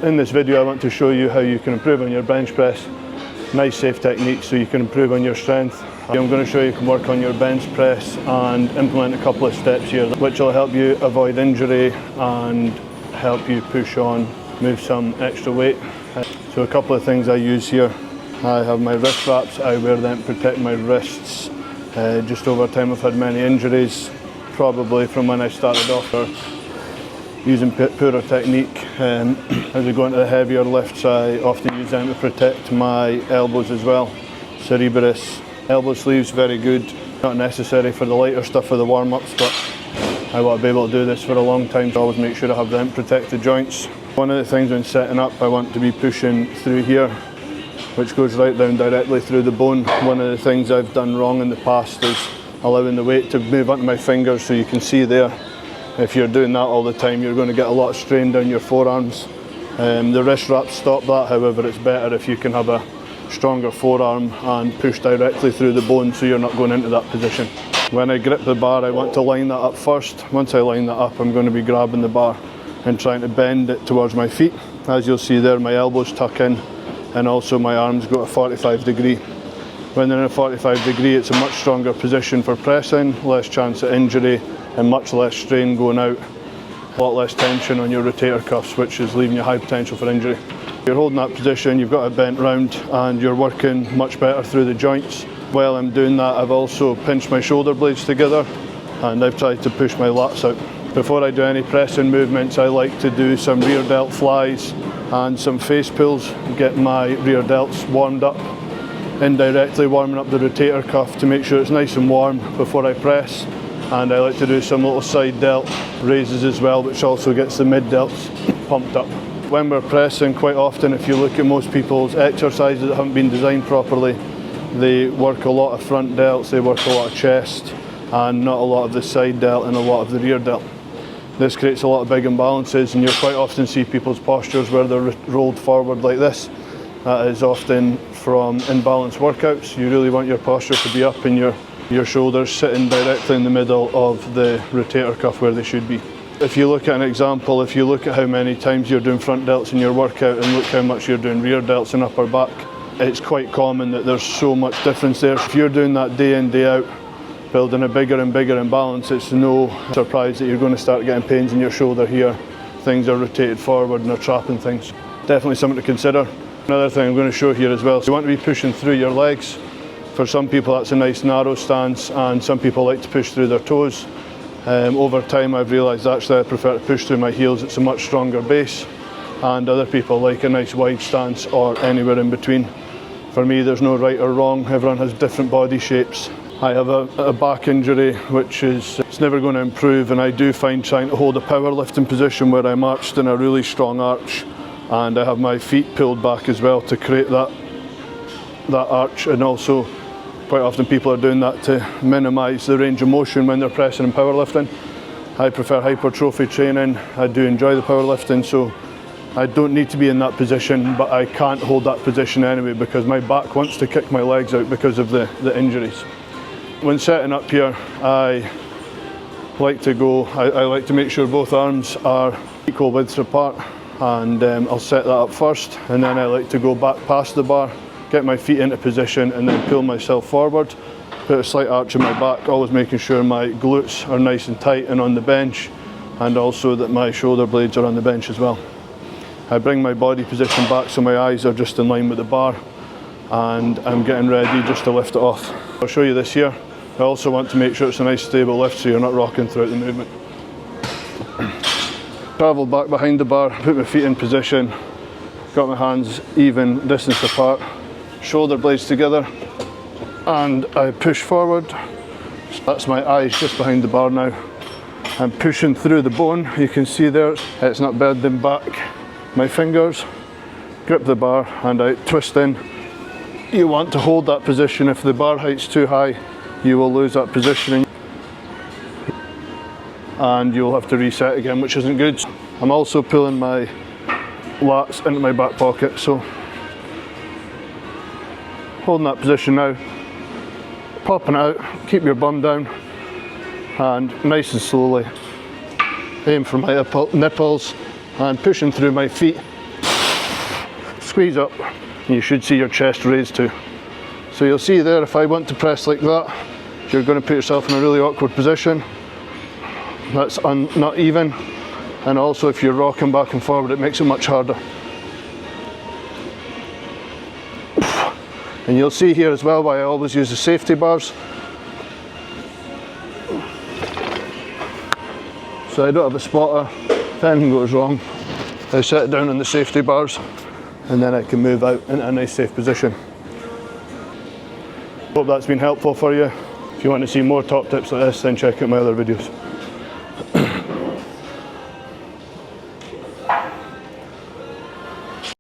In this video I want to show you how you can improve on your bench press. Nice safe technique so you can improve on your strength. I'm going to show you can work on your bench press and implement a couple of steps here which will help you avoid injury and help you push on, move some extra weight. So a couple of things I use here. I have my wrist wraps. I wear them to protect my wrists. Just over time I've had many injuries, probably from when I started off using poorer technique. As I go into the heavier lifts, I often use them to protect my elbows as well. Cerebris. Elbow sleeves, very good. Not necessary for the lighter stuff for the warm-ups, but I want to be able to do this for a long time, so I always make sure I have them to protect the joints. One of the things when setting up, I want to be pushing through here, which goes right down directly through the bone. One of the things I've done wrong in the past is allowing the weight to move onto my fingers, so you can see there. If you're doing that all the time, you're going to get a lot of strain down your forearms. The wrist wraps stop that, however it's better if you can have a stronger forearm and push directly through the bone so you're not going into that position. When I grip the bar, I want to line that up first. Once I line that up, I'm going to be grabbing the bar and trying to bend it towards my feet. As you'll see there, my elbows tuck in and also my arms go to 45 degree. When they're in a 45 degree, it's a much stronger position for pressing, less chance of injury and much less strain going out. A lot less tension on your rotator cuffs, which is leaving you high potential for injury. You're holding that position, you've got it bent round and you're working much better through the joints. While I'm doing that, I've also pinched my shoulder blades together and I've tried to push my lats out. Before I do any pressing movements, I like to do some rear delt flies and some face pulls, get my rear delts warmed up, indirectly warming up the rotator cuff to make sure it's nice and warm before I press. And I like to do some little side delt raises as well, which also gets the mid delts pumped up. When we're pressing, quite often, if you look at most people's exercises that haven't been designed properly, they work a lot of front delts, they work a lot of chest, and not a lot of the side delt and a lot of the rear delt. This creates a lot of big imbalances, and you'll quite often see people's postures where they're rolled forward like this. That is often from imbalanced workouts. You really want your posture to be up and your shoulders sitting directly in the middle of the rotator cuff where they should be. If you look at an example, if you look at how many times you're doing front delts in your workout and look how much you're doing rear delts and upper back, it's quite common that there's so much difference there. If you're doing that day in, day out, building a bigger and bigger imbalance, it's no surprise that you're going to start getting pains in your shoulder here. Things are rotated forward and are trapping things. Definitely something to consider. Another thing I'm going to show here as well, so you want to be pushing through your legs. For some people that's a nice narrow stance, and some people like to push through their toes. Over time I've realised actually I prefer to push through my heels, it's a much stronger base, and other people like a nice wide stance or anywhere in between. For me there's no right or wrong, everyone has different body shapes. I have a back injury which is it's never going to improve, and I do find trying to hold a powerlifting position where I'm arched in a really strong arch, and I have my feet pulled back as well to create that arch, and also quite often people are doing that to minimise the range of motion when they're pressing and powerlifting. I prefer hypertrophy training. I do enjoy the powerlifting, so I don't need to be in that position, but I can't hold that position anyway because my back wants to kick my legs out because of the injuries. When setting up here, I like to make sure both arms are equal widths apart, and I'll set that up first, and then I like to go back past the bar, get my feet into position and then pull myself forward, put a slight arch in my back, always making sure my glutes are nice and tight and on the bench, and also that my shoulder blades are on the bench as well. I bring my body position back so my eyes are just in line with the bar, and I'm getting ready just to lift it off. I'll show you this here. I also want to make sure it's a nice stable lift so you're not rocking throughout the movement. Travel back behind the bar, put my feet in position, got my hands even distance apart, shoulder blades together, and I push forward. That's my eyes just behind the bar now. I'm pushing through the bone, you can see there it's not bending back. My fingers grip the bar and I twist in. You want to hold that position. If the bar height's too high, you will lose that positioning and you'll have to reset again, which isn't good. I'm also pulling my lats into my back pocket, so holding that position now, popping it out, keep your bum down, and nice and slowly aim for my nipples and pushing through my feet squeeze up and you should see your chest raised too. So you'll see there, if I want to press like that, you're going to put yourself in a really awkward position. That's not even, and also if you're rocking back and forward, it makes it much harder. And you'll see here as well why I always use the safety bars. So I don't have a spotter. If anything goes wrong, I set it down on the safety bars and then I can move out into a nice safe position. Hope that's been helpful for you. If you want to see more top tips like this, then check out my other videos.